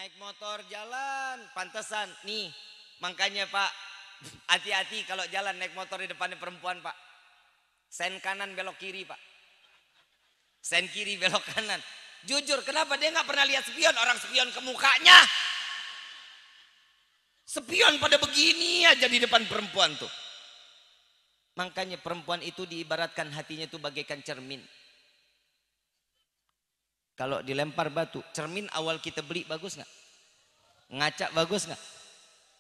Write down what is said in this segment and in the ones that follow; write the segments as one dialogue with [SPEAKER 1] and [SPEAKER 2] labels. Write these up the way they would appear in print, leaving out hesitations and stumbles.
[SPEAKER 1] naik motor jalan, pantesan nih. Makanya Pak, hati-hati kalau jalan naik motor di depannya perempuan Pak. Sen kanan belok kiri Pak. Sen kiri belok kanan. Jujur, kenapa dia nggak pernah lihat spion? Orang spion ke mukanya. Spion pada begini aja di depan perempuan tuh. Makanya perempuan itu diibaratkan hatinya itu bagaikan cermin. Kalau dilempar batu, cermin awal kita beli bagus nggak? Ngaca bagus nggak?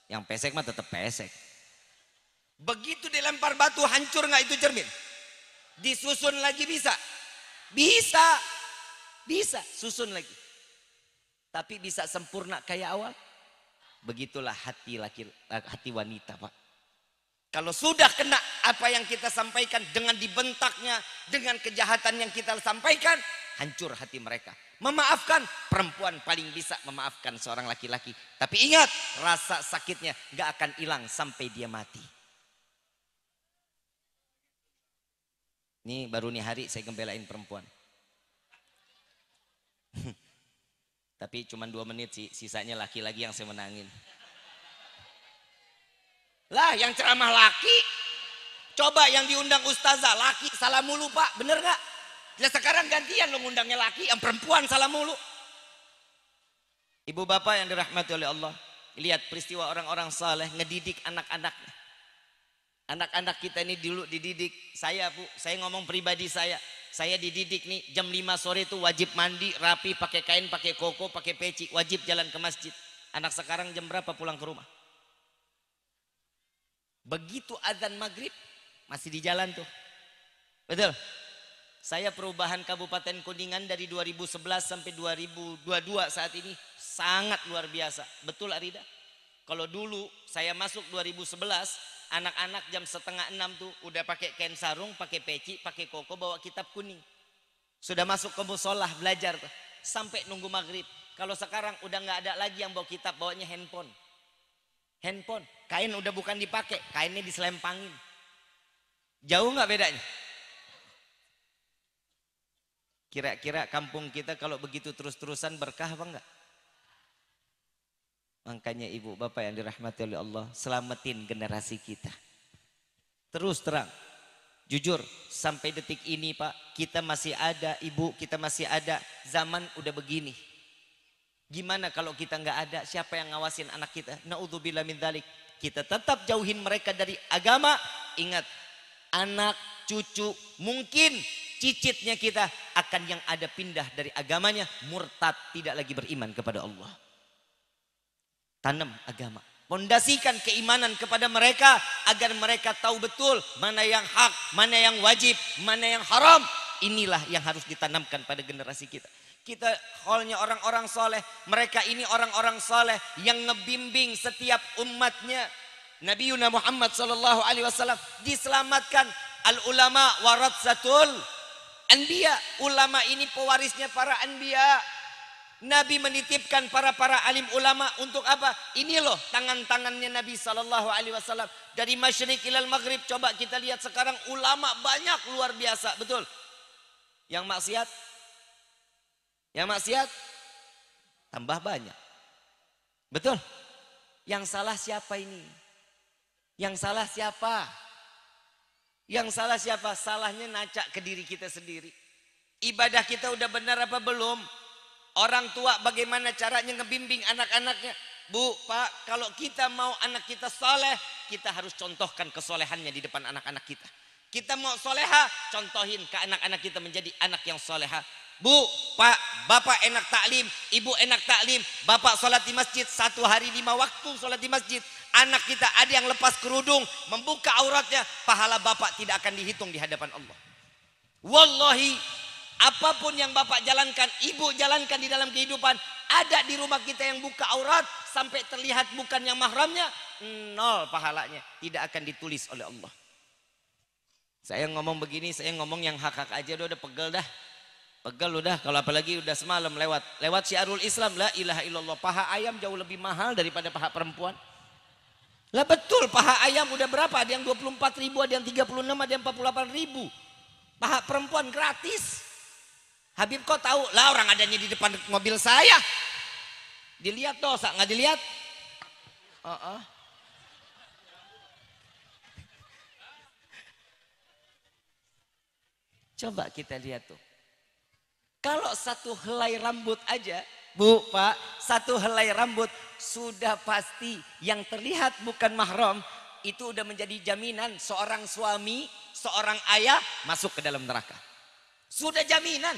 [SPEAKER 1] Yang pesek mah tetap pesek. Begitu dilempar batu hancur nggak itu cermin? Disusun lagi bisa? Bisa. Bisa susun lagi. Tapi bisa sempurna kayak awal? Begitulah hati wanita Pak. Kalau sudah kena apa yang kita sampaikan dengan dibentaknya, dengan kejahatan yang kita sampaikan, hancur hati mereka. Memaafkan, perempuan paling bisa memaafkan seorang laki-laki. Tapi ingat, rasa sakitnya gak akan hilang sampai dia mati. Ini baru nih hari saya gembelain perempuan. Tapi cuma 2 menit sih, sisanya laki-laki yang saya menangin. Lah yang ceramah laki, coba yang diundang ustazah laki salah mulu Pak, bener gak? Ya sekarang gantian lo ngundangnya laki, yang perempuan salah mulu. Ibu bapak yang dirahmati oleh Allah, lihat peristiwa orang-orang saleh ngedidik anak-anaknya. Anak-anak kita ini dulu dididik, saya Bu, saya ngomong pribadi saya dididik nih jam 5 sore itu wajib mandi, rapi, pakai kain, pakai koko, pakai peci, wajib jalan ke masjid. Anak sekarang jam berapa pulang ke rumah? Begitu azan maghrib masih di jalan tuh. Betul? Saya perubahan Kabupaten Kuningan dari 2011 sampai 2022 saat ini sangat luar biasa. Betul Arida? Kalau dulu saya masuk 2011, anak-anak jam 5:30 tuh udah pakai kain sarung, pakai peci, pakai koko, bawa kitab kuning. Sudah masuk ke musolah belajar tuh. Sampai nunggu maghrib. Kalau sekarang udah nggak ada lagi yang bawa kitab, bawanya handphone. Handphone, kain udah bukan dipakai, kainnya diselempangin. Jauh nggak bedanya? Kira-kira kampung kita kalau begitu terus-terusan berkah apa enggak? Makanya ibu bapak yang dirahmati oleh Allah, selamatin generasi kita. Terus terang, jujur sampai detik ini Pak, kita masih ada, ibu kita masih ada, zaman udah begini. Gimana kalau kita nggak ada, siapa yang ngawasin anak kita? Naudzubillah min dzalik. Kita tetap jauhin mereka dari agama. Ingat, anak, cucu, mungkin cicitnya kita akan yang ada pindah dari agamanya, murtad, tidak lagi beriman kepada Allah. Tanam agama, pondasikan keimanan kepada mereka agar mereka tahu betul mana yang hak, mana yang wajib, mana yang haram. Inilah yang harus ditanamkan pada generasi kita. Kita halnya orang-orang soleh, mereka ini orang-orang soleh yang ngebimbing setiap umatnya. Nabi Muhammad SAW diselamatkan. Al ulama waratsatul anbiya, ulama ini pewarisnya para anbiya. Nabi menitipkan para alim ulama untuk apa? Ini loh tangan-tangannya Nabi SAW dari masyriq ilal maghrib. Coba kita lihat sekarang ulama banyak luar biasa, betul? Yang maksiat? Yang maksiat tambah banyak. Betul? Yang salah siapa ini? Yang salah siapa? Yang salah siapa? Salahnya nacak ke diri kita sendiri. Ibadah kita udah benar apa belum? Orang tua bagaimana caranya ngebimbing anak-anaknya? Bu, Pak, kalau kita mau anak kita soleh, kita harus contohkan kesolehannya di depan anak-anak kita. Kita mau soleha, contohin ke anak-anak kita menjadi anak yang soleha. Bu, Pak, Bapak enak taklim, Ibu enak taklim, Bapak sholat di masjid 1 hari 5 waktu sholat di masjid. Anak kita ada yang lepas kerudung, membuka auratnya, pahala Bapak tidak akan dihitung di hadapan Allah. Wallahi, apapun yang Bapak jalankan, Ibu jalankan di dalam kehidupan, ada di rumah kita yang buka aurat sampai terlihat bukan yang mahramnya, 0 pahalanya, tidak akan ditulis oleh Allah. Saya ngomong begini, saya ngomong yang hak-hak aja udah pegel dah. Pegel udah, kalau apalagi udah semalam lewat syiarul Islam, la ilaha illallah, paha ayam jauh lebih mahal daripada paha perempuan. Lah betul, paha ayam udah berapa? Ada yang 24.000, ada yang 36, ada yang 48.000. Paha perempuan gratis. Habib kok tahu? Lah orang adanya di depan mobil saya. Dilihat dosa, nggak dilihat? Uh-uh. Coba kita lihat tuh. Kalau satu helai rambut aja, Bu, Pak, satu helai rambut sudah pasti yang terlihat bukan mahram, itu udah menjadi jaminan seorang suami, seorang ayah masuk ke dalam neraka. Sudah jaminan.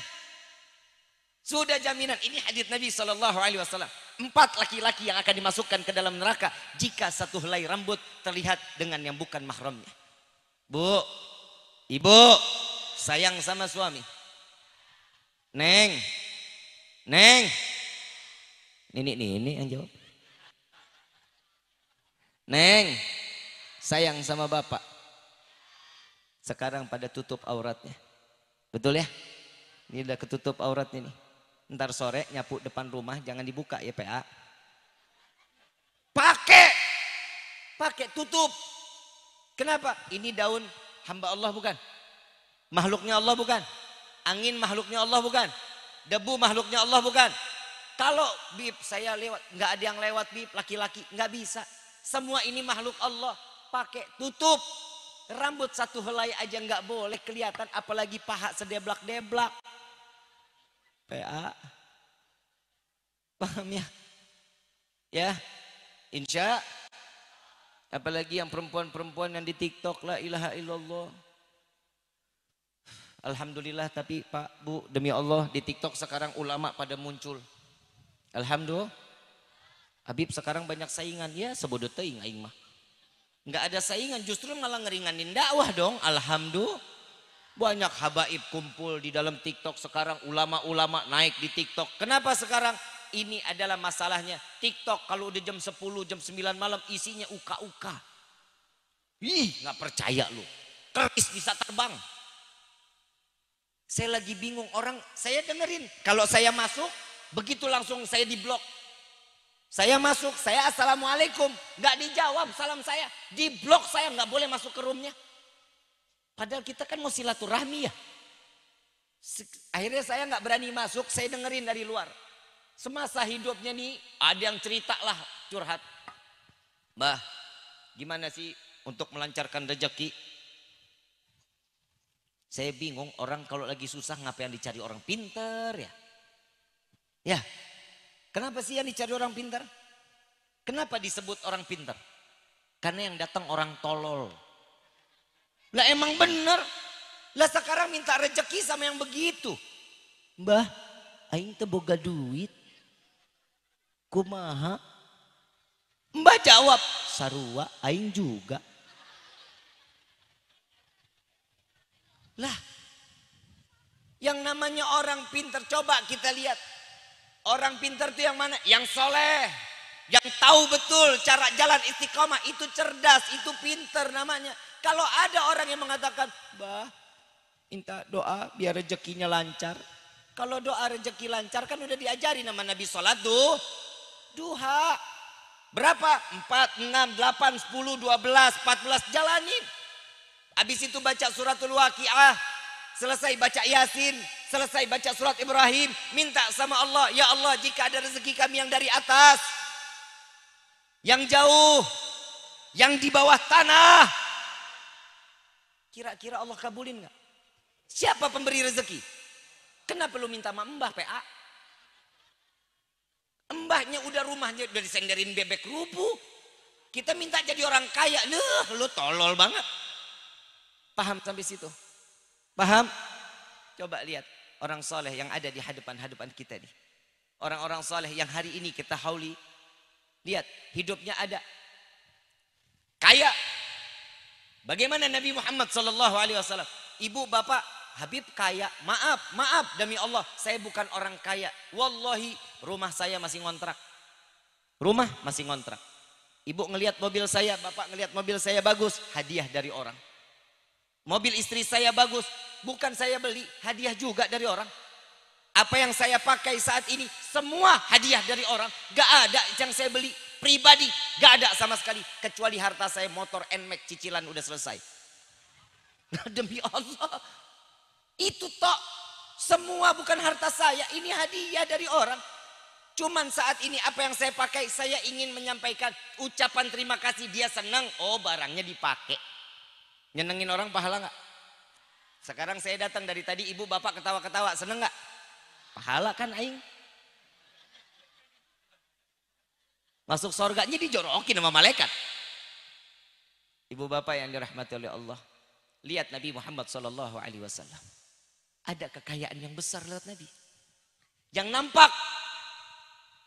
[SPEAKER 1] Sudah jaminan. Ini hadis Nabi SAW. 4 laki-laki yang akan dimasukkan ke dalam neraka jika satu helai rambut terlihat dengan yang bukan mahramnya. Bu, ibu, sayang sama suami. Neng, Neng, ini yang jawab. Neng, sayang sama bapak. Sekarang pada tutup auratnya. Betul ya? Ini udah ketutup aurat ini. Ntar sore nyapu depan rumah jangan dibuka ya PA. Pakai tutup. Kenapa? Ini daun hamba Allah bukan? Makhluknya Allah bukan? Angin makhluknya Allah bukan? Debu makhluknya Allah bukan? Kalau bib saya lewat, nggak ada yang lewat bib laki-laki, nggak bisa. Semua ini makhluk Allah, pakai tutup. Rambut satu helai aja nggak boleh kelihatan, apalagi paha sedeblak-deblak. PA, paham ya? Ya, insya. Apalagi yang perempuan-perempuan yang di TikTok, la ilaha illallah. Alhamdulillah, tapi Pak, Bu, demi Allah di TikTok sekarang ulama pada muncul. Alhamdulillah. Habib sekarang banyak saingan, ya sebodoh teuing aing mah. Enggak ada saingan, justru malah ngeringanin dakwah dong. Alhamdulillah. Banyak habaib kumpul di dalam TikTok sekarang, ulama-ulama naik di TikTok. Kenapa sekarang? Ini adalah masalahnya. TikTok kalau udah jam 10, jam 9 malam isinya uka-uka. Ih, nggak percaya lu. Keris bisa terbang. Saya lagi bingung orang, saya dengerin. Kalau saya masuk, begitu langsung saya diblok. Saya masuk, saya assalamualaikum, nggak dijawab salam saya, diblok saya, nggak boleh masuk ke roomnya. Padahal kita kan mau silaturahmi ya. Akhirnya saya nggak berani masuk, saya dengerin dari luar. Semasa hidupnya nih ada yang cerita lah curhat. Bah, gimana sih untuk melancarkan rezeki? Saya bingung orang kalau lagi susah ngapain dicari orang pinter ya? Ya, kenapa sih yang dicari orang pinter? Kenapa disebut orang pinter? Karena yang datang orang tolol. Lah emang bener. Lah sekarang minta rezeki sama yang begitu. Mbah, aing teu boga duit. Kumaha? Mbah jawab, sarua aing juga. Lah, yang namanya orang pinter, coba kita lihat. Orang pinter itu yang mana? Yang soleh. Yang tahu betul cara jalan istiqomah. Itu cerdas, itu pinter namanya. Kalau ada orang yang mengatakan, bah, minta doa biar rezekinya lancar. Kalau doa rezeki lancar kan udah diajari nama Nabi sholat duha. Berapa? 4, 6, 8, 10, 12, 14 jalanin. Habis itu baca suratul waqiah. Selesai baca yasin. Selesai baca surat Ibrahim. Minta sama Allah, ya Allah jika ada rezeki kami yang dari atas. Yang jauh. Yang di bawah tanah. Kira-kira Allah kabulin gak? Siapa pemberi rezeki? Kenapa lu minta sama mbah PA? Mbahnya udah rumahnya udah disenderin bebek rubuh. Kita minta jadi orang kaya. Lu tolol banget. Paham sampai situ? Paham? Coba lihat orang soleh yang ada di hadapan kita nih. Orang-orang soleh yang hari ini kita hauli. Lihat hidupnya ada. Kaya. Bagaimana Nabi Muhammad SAW? Ibu bapak Habib kaya. Maaf demi Allah. Saya bukan orang kaya. Wallahi rumah saya masih ngontrak. Rumah masih ngontrak. Ibu ngelihat mobil saya, bapak ngelihat mobil saya bagus. Hadiah dari orang. Mobil istri saya bagus. Bukan saya beli, hadiah juga dari orang. Apa yang saya pakai saat ini semua hadiah dari orang. Gak ada yang saya beli pribadi, gak ada sama sekali. Kecuali harta saya motor NMAX cicilan udah selesai. Nah, demi Allah. Itu tok. Semua bukan harta saya, ini hadiah dari orang. Cuman saat ini apa yang saya pakai, saya ingin menyampaikan ucapan terima kasih. Dia senang, oh barangnya dipakai. Nyenengin orang pahala nggak? Sekarang saya datang dari tadi, ibu bapak ketawa-ketawa, seneng nggak? Pahala kan aing. Masuk surganya dijorokin sama malaikat. Ibu bapak yang dirahmati oleh Allah, lihat Nabi Muhammad SAW. Ada kekayaan yang besar lewat Nabi. Yang nampak,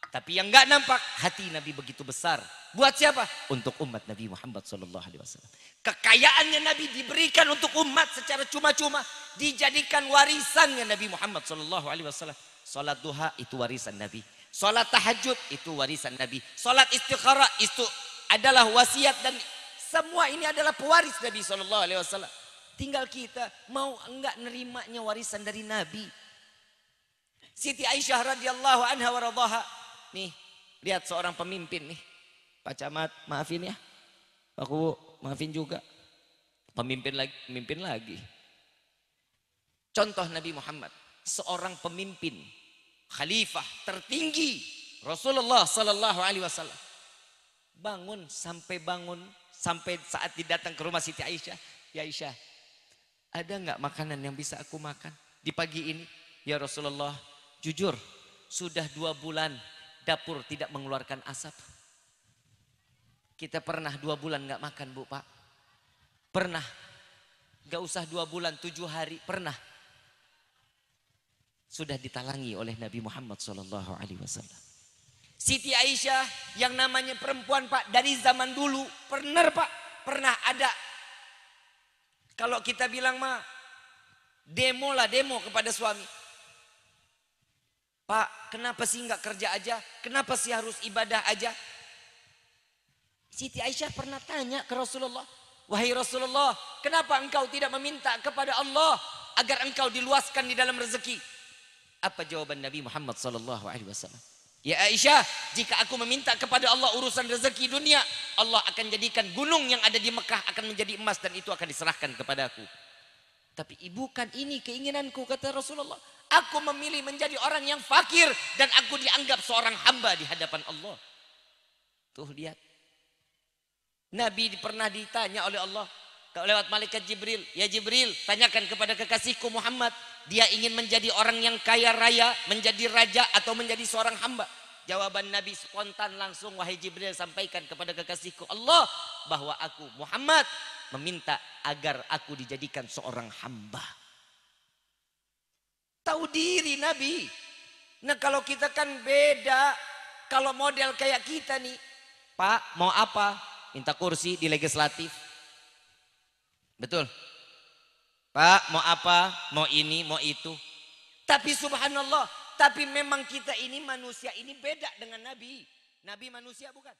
[SPEAKER 1] tapi yang nggak nampak, hati Nabi begitu besar. Buat siapa? Untuk umat Nabi Muhammad SAW. Kekayaannya Nabi diberikan untuk umat secara cuma-cuma, dijadikan warisannya Nabi Muhammad SAW. Salat duha itu warisan Nabi. Salat tahajud itu warisan Nabi. Salat istikharah itu adalah wasiat, dan semua ini adalah pewaris Nabi SAW. Tinggal kita mau enggak nerimanya warisan dari Nabi. Siti Aisyah radhiyallahu anha wa radhaha. Nih, lihat seorang pemimpin nih. Pak Camat, maafin ya. Aku maafin juga. Pemimpin lagi. Contoh Nabi Muhammad, seorang pemimpin, khalifah tertinggi Rasulullah sallallahu alaihi wasallam. Bangun sampai saat didatang ke rumah Siti Aisyah. Ya Aisyah, ada nggak makanan yang bisa aku makan di pagi ini? Ya Rasulullah, jujur sudah 2 bulan dapur tidak mengeluarkan asap. Kita pernah 2 bulan nggak makan, Bu, Pak. Pernah. Gak usah 2 bulan, 7 hari, pernah. Sudah ditalangi oleh Nabi Muhammad SAW. Siti Aisyah yang namanya perempuan, Pak, dari zaman dulu, pernah ada. Kalau kita bilang mah, demo kepada suami. Pak, kenapa sih nggak kerja aja? Kenapa sih harus ibadah aja? Siti Aisyah pernah tanya ke Rasulullah, wahai Rasulullah, kenapa engkau tidak meminta kepada Allah agar engkau diluaskan di dalam rezeki? Apa jawaban Nabi Muhammad SAW? Ya Aisyah, jika aku meminta kepada Allah urusan rezeki dunia, Allah akan jadikan gunung yang ada di Mekah akan menjadi emas, dan itu akan diserahkan kepadaku. Tapi bukan ini keinginanku, kata Rasulullah. Aku memilih menjadi orang yang fakir, dan aku dianggap seorang hamba di hadapan Allah. Tuh lihat. Nabi pernah ditanya oleh Allah lewat malaikat Jibril. Ya Jibril, tanyakan kepada kekasihku Muhammad. Dia ingin menjadi orang yang kaya raya, menjadi raja, atau menjadi seorang hamba? Jawaban Nabi spontan langsung, wahai Jibril, sampaikan kepada kekasihku Allah bahwa aku Muhammad meminta agar aku dijadikan seorang hamba. Tahu diri Nabi. Nah kalau kita kan beda. Kalau model kayak kita nih, Pak mau apa? Minta kursi di legislatif. Betul. Pak mau apa? Mau ini, mau itu. Tapi subhanallah, tapi memang kita ini manusia ini beda dengan Nabi. Nabi manusia bukan?